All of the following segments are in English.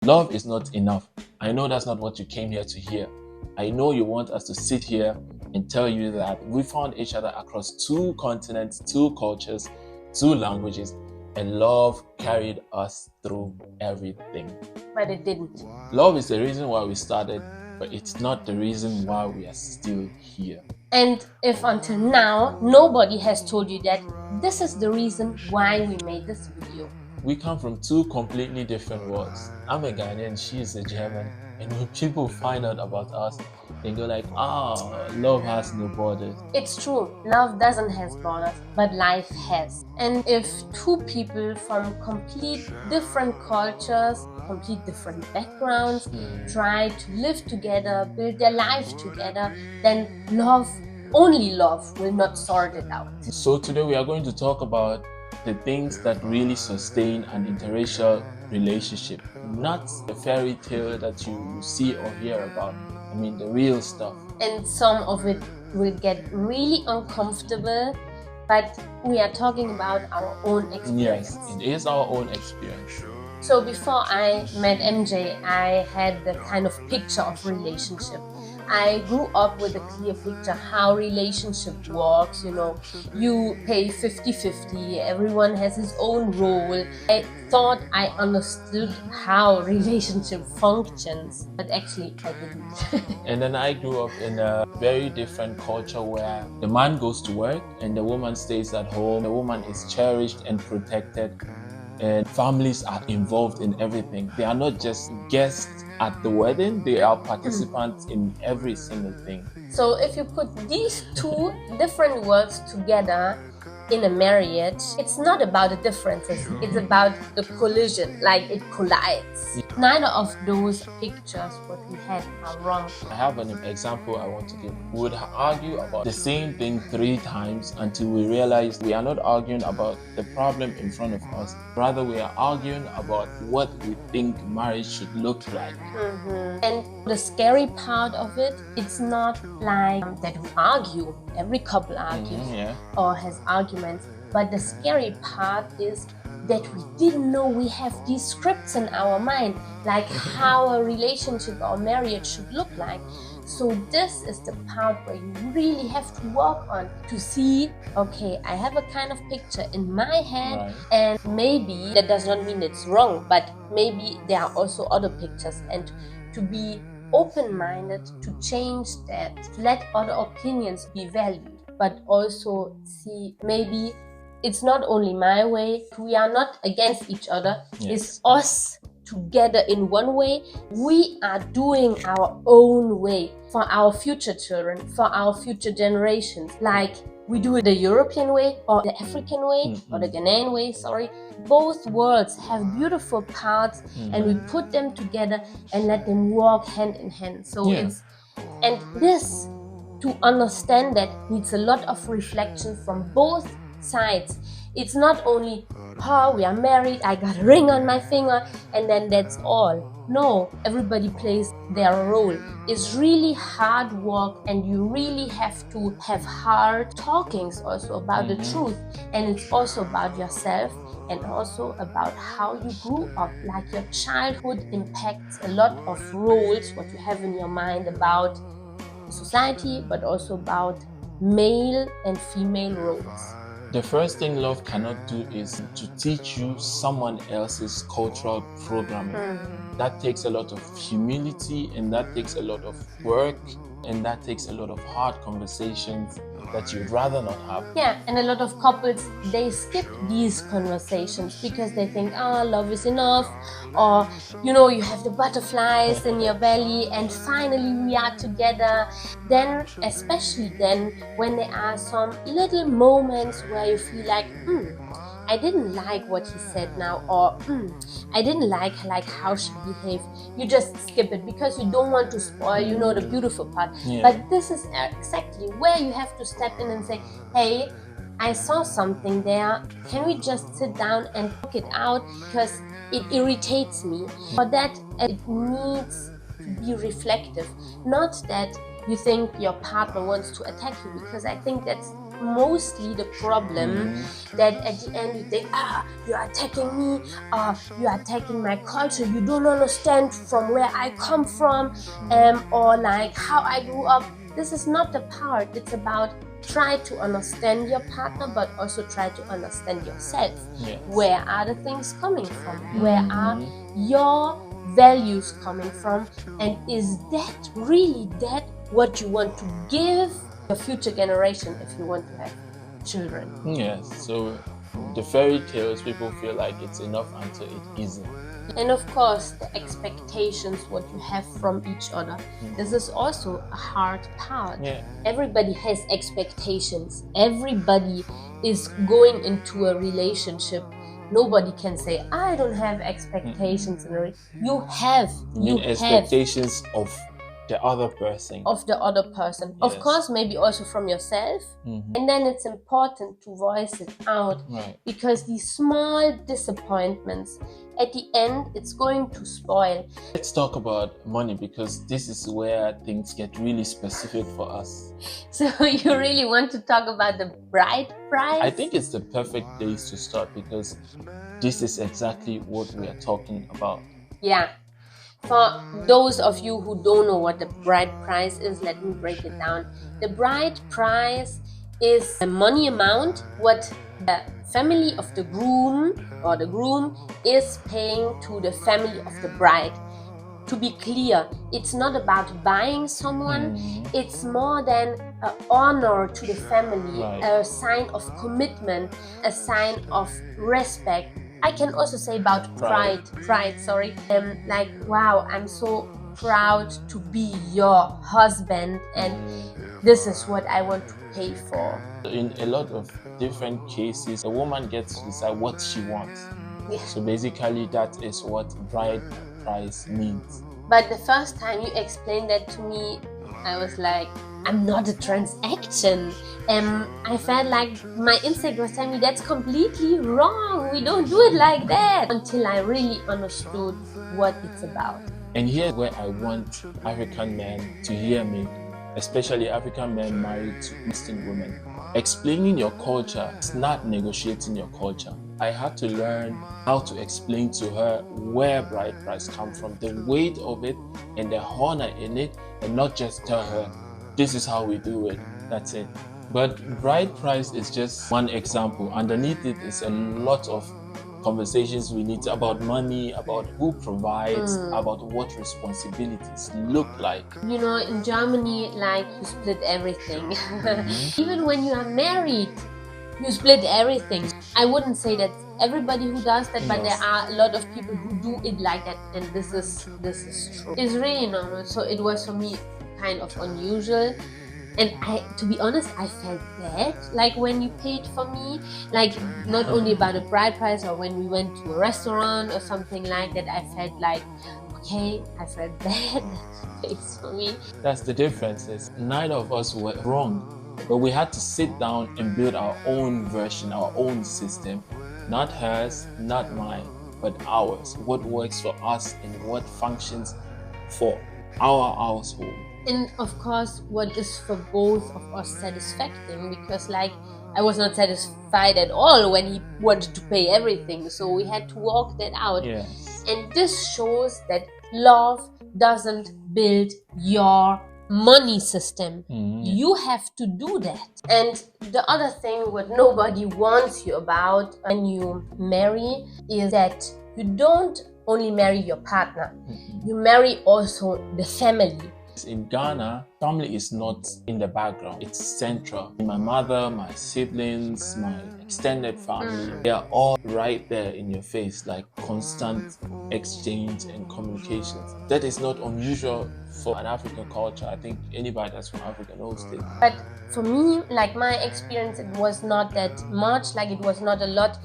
Love is not enough. I know that's not what you came here to hear. I know you want us to sit here and tell you that we found each other across 2 continents, 2 cultures, 2 languages, and love carried us through everything. But it didn't. Love is the reason why we started, but it's not the reason why we are still here. And if until now nobody has told you that, this is the reason why we made this video. We come from 2 completely different worlds. I'm a Ghanaian, she is a German, and when people find out about us, they go like, love has no borders. It's true, love doesn't have borders, but life has. And if 2 people from complete different cultures, complete different backgrounds, try to live together, build their life together, then only love will not sort it out. So today we are going to talk about the things that really sustain an interracial relationship, not the fairy tale that you see or hear about. I mean, the real stuff. And some of it will get really uncomfortable, but we are talking about our own experience. Yes, it is our own experience. So before I met MJ, I had the kind of picture of relationship. I grew up with a clear picture how relationship works, you pay 50-50, everyone has his own role. I thought I understood how relationship functions, but actually I didn't. And then I grew up in a very different culture where the man goes to work and the woman stays at home. The woman is cherished and protected, and families are involved in everything. They are not just guests at the wedding, they are participants in every single thing. So if you put these 2 different worlds together in a marriage, it's not about the differences, it's about the collision, like it collides. Neither of those pictures, what we had, are wrong. I have an example I want to give. We would argue about the same thing 3 times until we realize we are not arguing about the problem in front of us. Rather, we are arguing about what we think marriage should look like. And the scary part of it, it's not like that we argue. Every couple argues or has arguments. But the scary part is that we didn't know we have these scripts in our mind, like how a relationship or marriage should look like. So this is the part where you really have to work on to see, okay, I have a kind of picture in my head, and maybe that does not mean it's wrong, but maybe there are also other pictures, and to be open-minded, to change that, to let other opinions be valued, but also see maybe it's not only my way, we are not against each other, it's us together in one way. We are doing our own way for our future children, for our future generations. Like we do it the European way or the African way or the Ghanaian way, Both worlds have beautiful parts and we put them together and let them walk hand in hand. So this, to understand that, needs a lot of reflection from both sides. It's not only, we are married, I got a ring on my finger, and then that's all. No, everybody plays their role. It's really hard work, and you really have to have hard talkings also about the truth. And it's also about yourself and also about how you grew up. Like your childhood impacts a lot of roles, what you have in your mind about society, but also about male and female roles. The first thing love cannot do is to teach you someone else's cultural programming. That takes a lot of humility, and that takes a lot of work, and that takes a lot of hard conversations that you'd rather not have. Yeah, and a lot of couples, they skip these conversations because they think, love is enough, or you have the butterflies in your belly and finally we are together. Then, especially then, when there are some little moments where you feel like, I didn't like what he said now, or I didn't like how she behaved. You just skip it because you don't want to spoil, the beautiful part. But this is exactly where you have to step in and say, hey, I saw something there. Can we just sit down and talk it out? Because it irritates me. For that, it needs to be reflective. Not that you think your partner wants to attack you, because I think that's mostly the problem, that at the end you think, you are attacking me, you are attacking my culture, you don't understand from where I come from, or like how I grew up. This is not the part. It's about try to understand your partner, but also try to understand yourself. Yes. Where are the things coming from? Where are your values coming from? And is that really what you want to give your future generation if you want to have children? Yes. So the fairy tales, people feel like it's enough until it isn't. And of course, the expectations, what you have from each other. This is also a hard part. Yeah. Everybody has expectations. Everybody is going into a relationship. Nobody can say, I don't have expectations. You have. You mean expectations of the other person. Of the other person. Yes. Of course, maybe also from yourself. And then it's important to voice it out. Right. Because these small disappointments, at the end, it's going to spoil. Let's talk about money, because this is where things get really specific for us. So you really want to talk about the bride price? I think it's the perfect place to start, because this is exactly what we are talking about. Yeah. For those of you who don't know what the bride price is, let me break it down. The bride price is a money amount what the family of the groom or the groom is paying to the family of the bride. To be clear, it's not about buying someone, it's more than an honor to the family, a sign of commitment, a sign of respect. I can also say about pride, like, wow, I'm so proud to be your husband, and this is what I want to pay for. In a lot of different cases, a woman gets to decide what she wants. Yeah. So basically, that is what bride price means. But the first time you explained that to me, I was like, I'm not a transaction. I felt like my instinct was telling me that's completely wrong. We don't do it like that. Until I really understood what it's about. And here's where I want African men to hear me, especially African men married to Eastern women. Explaining your culture is not negotiating your culture. I had to learn how to explain to her where bride price comes from, the weight of it and the honor in it, and not just tell her, this is how we do it, that's it. But bride price is just one example. Underneath it is a lot of conversations we need about money, about who provides, about what responsibilities look like. You know, in Germany, like, you split everything. Even when you are married, you split everything. I wouldn't say that everybody who does that, but there are a lot of people who do it like that, and this is true. It's really normal. So it was for me kind of unusual. And to be honest, I felt bad, like when you paid for me, like not only about the bride price or when we went to a restaurant or something like that, I felt like, okay, I felt bad that you paid for me. That's the difference. Is neither of us were wrong, but we had to sit down and build our own version, our own system, not hers, not mine, but ours. What works for us and what functions for our household. And of course, what is for both of us satisfying, because like I was not satisfied at all when he wanted to pay everything, so we had to work that out. Yes. And this shows that love doesn't build your money system. You have to do that. And the other thing what nobody warns you about when you marry is that you don't only marry your partner, you marry also the family. In Ghana, family is not in the background, it's central. My mother, my siblings, my extended family, they are all right there in your face, like constant exchange and communications. That is not unusual for an African culture. I think anybody that's from Africa knows this. But for me, like my experience, it was not that much, like it was not a lot.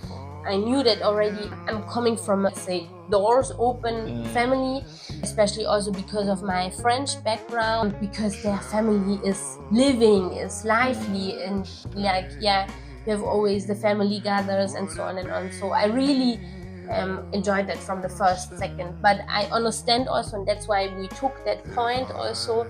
I knew that already. I'm coming from, say, doors open family, especially also because of my French background, because their family is living, is lively, and like, yeah, you have always the family gathers and so on and on. So I really enjoyed that from the first second. But I understand also, and that's why we took that point also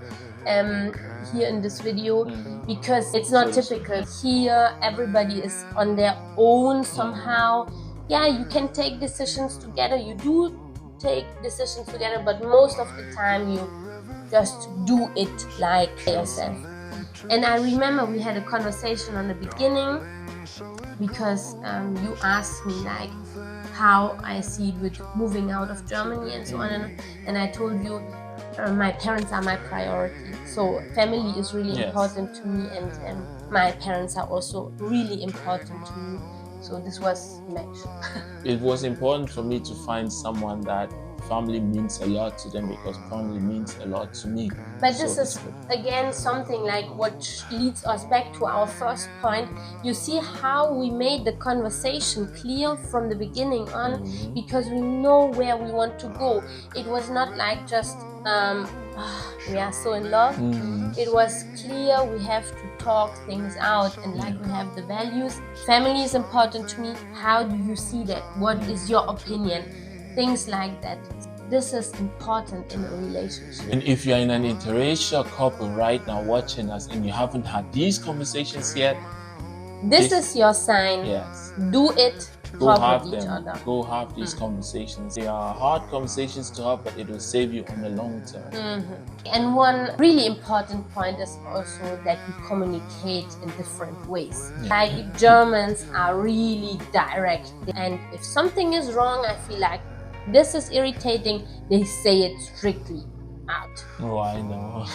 here in this video, because it's not typical. Here everybody is on their own somehow. Yeah, you can take decisions together, you do take decisions together, but most of the time you just do it like yourself. And I remember we had a conversation on the beginning, because you asked me like how I see it with moving out of Germany and so on, and I told you my parents are my priority. So family is really important to me, and my parents are also really important to me. So this was match. It was important for me to find someone that family means a lot to them, because family means a lot to me. But this is again something like what leads us back to our first point. You see how we made the conversation clear from the beginning on, because we know where we want to go. It was not like just we are so in love. It was clear we have to talk things out, and like we have the values. Family is important to me. How do you see that? What is your opinion? Things like that. This is important in a relationship. And if you're in an interracial couple right now watching us and you haven't had these conversations yet, this is your sign. Yes. Do it. Go have them. Go have these conversations. They are hard conversations to have, but it will save you on the long term. And one really important point is also that we communicate in different ways. Like Germans are really direct, and if something is wrong, I feel like this is irritating, they say it strictly out. Oh, I know.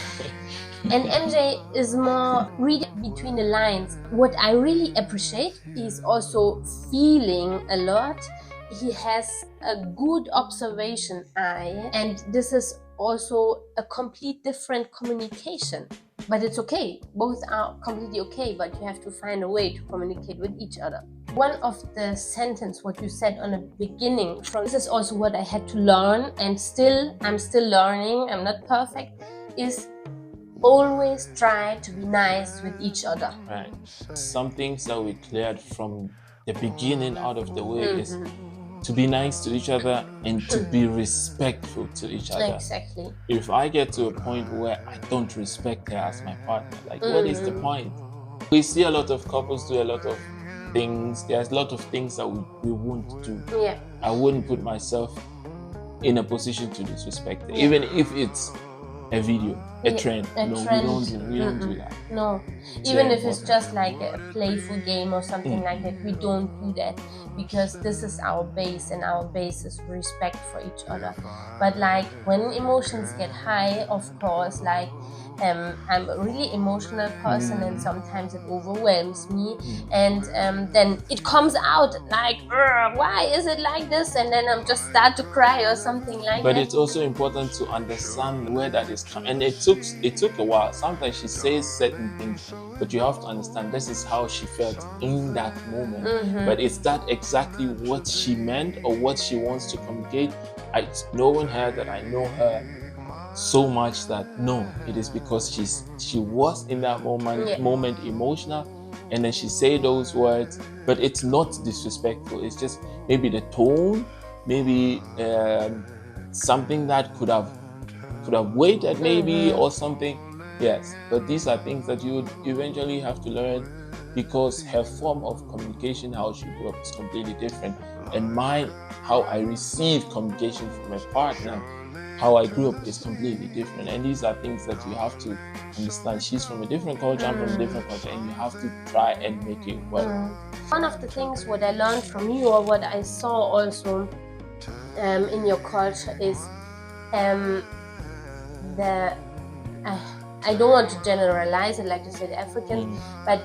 And MJ is more reading between the lines. What I really appreciate, he's also feeling a lot. He has a good observation eye, and this is also a complete different communication. But it's okay, both are completely okay, but you have to find a way to communicate with each other. One of the sentence what you said on the beginning, this is also what I had to learn, and I'm still learning, I'm not perfect, is always try to be nice with each other. Right. Some things that we cleared from the beginning out of the way is to be nice to each other and to be respectful to each other. Exactly. If I get to a point where I don't respect her as my partner, like what is the point? We see a lot of couples do a lot of things. There's a lot of things that we won't do. Yeah. I wouldn't put myself in a position to disrespect her, even if it's a video, a trend. We don't do that. No, even if it's just like a playful game or something like that, we don't do that, because this is our base, and our base is respect for each other. But like when emotions get high, of course, like I'm a really emotional person, and sometimes it overwhelms me, and then it comes out like, why is it like this? And then I'm just start to cry or something like that. But it's also important to understand where that is coming. And it took a while. Sometimes she says certain things, but you have to understand this is how she felt in that moment. But is that exactly what she meant or what she wants to communicate? Knowing her, that I know her so much that no, it is because she was in that moment emotional, and then she say those words, but it's not disrespectful. It's just maybe the tone, maybe something that could have waited maybe or something. Yes, but these are things that you would eventually have to learn, because her form of communication, how she grew up, is completely different, and how I receive communication from my partner, how I grew up, is completely different. And these are things that you have to understand. She's from a different culture, I'm from a different culture, and you have to try and make it work. One of the things what I learned from you, or what I saw also in your culture, is I don't want to generalize it, like you said, Africans, but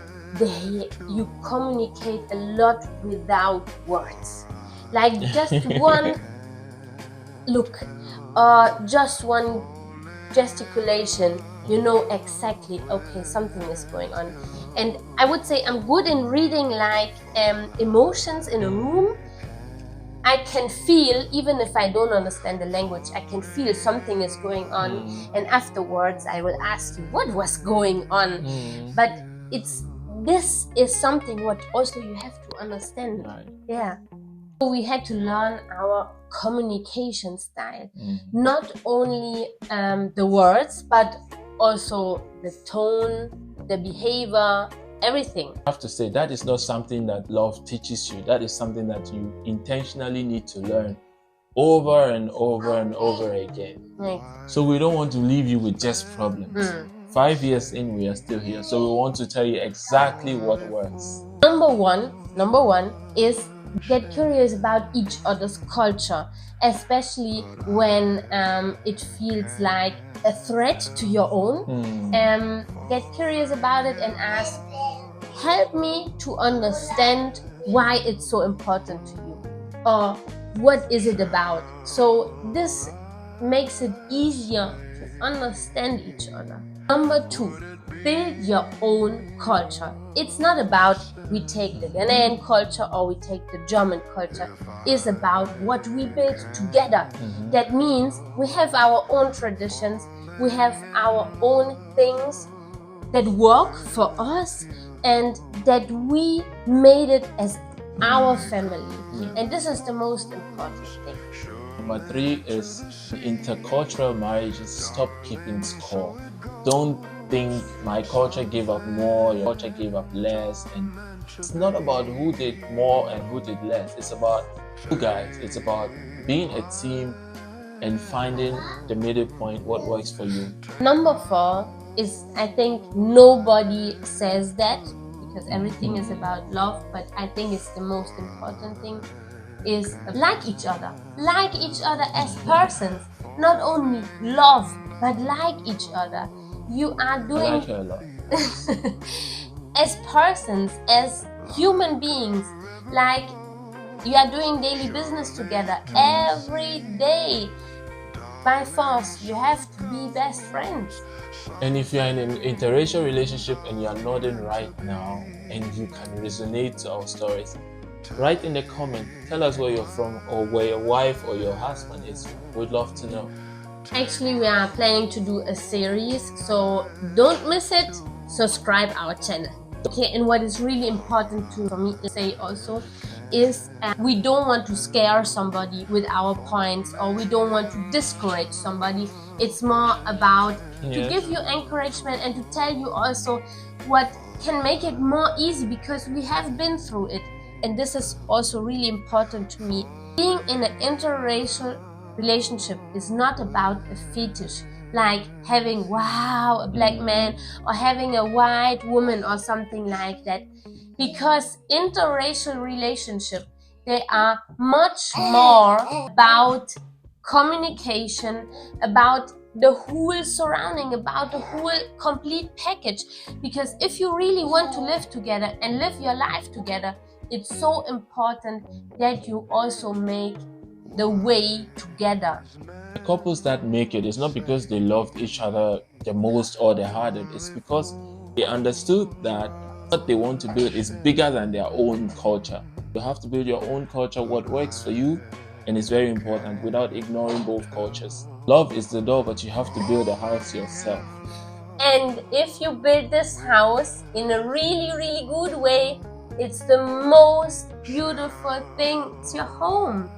you communicate a lot without words. Like just one look or just one gesticulation, you know exactly, okay, something is going on. And I would say I'm good in reading like emotions in a room. I can feel, even if I don't understand the language, I can feel something is going on, and afterwards I will ask you what was going on. But this is something what also you have to understand. Right. Yeah. We had to learn our communication style, not only the words, but also the tone, the behavior, everything. I have to say that is not something that love teaches you. That is something that you intentionally need to learn over and over and over again. Right. So we don't want to leave you with just problems. 5 years in, we are still here. So we want to tell you exactly what works. Number one is get curious about each other's culture, especially when it feels like a threat to your own. Get curious about it and ask, help me to understand why it's so important to you, or what is it about. So this makes it easier to understand each other. Number 2, build your own culture. It's not about we take the Ghanaian culture or we take the German culture. It's about what we build together. That means we have our own traditions, we have our own things that work for us, and that we made it as our family. And this is the most important thing. Number 3 is intercultural marriages. Stop keeping score. Don't think my culture gave up more, your culture gave up less. And it's not about who did more and who did less. It's about you guys. It's about being a team and finding the middle point, what works for you. Number 4 is, I think nobody says that because everything is about love, but I think it's the most important thing, is like each other as persons. Not only love, but like each other. You are doing, I like her a lot. as persons, as human beings, like you are doing daily business together every day. By force, you have to be best friends. And if you're in an interracial relationship and you're nodding right now and you can resonate to our stories, write in the comment, tell us where you're from or where your wife or your husband is. We'd love to know. Actually, we are planning to do a series, so don't miss it. Subscribe our channel. Okay, and what is really important for me to say also is we don't want to scare somebody with our points, or we don't want to discourage somebody. It's more about to give you encouragement and to tell you also what can make it more easy, because we have been through it. And this is also really important to me. Being in an interracial relationship is not about a fetish, like having a black man or having a white woman or something like that. Because interracial relationships, they are much more about communication, about the whole surrounding, about the whole complete package. Because if you really want to live together and live your life together, it's so important that you also make the way together. The couples that make it, it's not because they loved each other the most or the hardest. It's because they understood that what they want to build is bigger than their own culture. You have to build your own culture, what works for you, and it's very important, without ignoring both cultures. Love is the door, but you have to build a house yourself. And if you build this house in a really, really good way, it's the most beautiful thing. It's your home.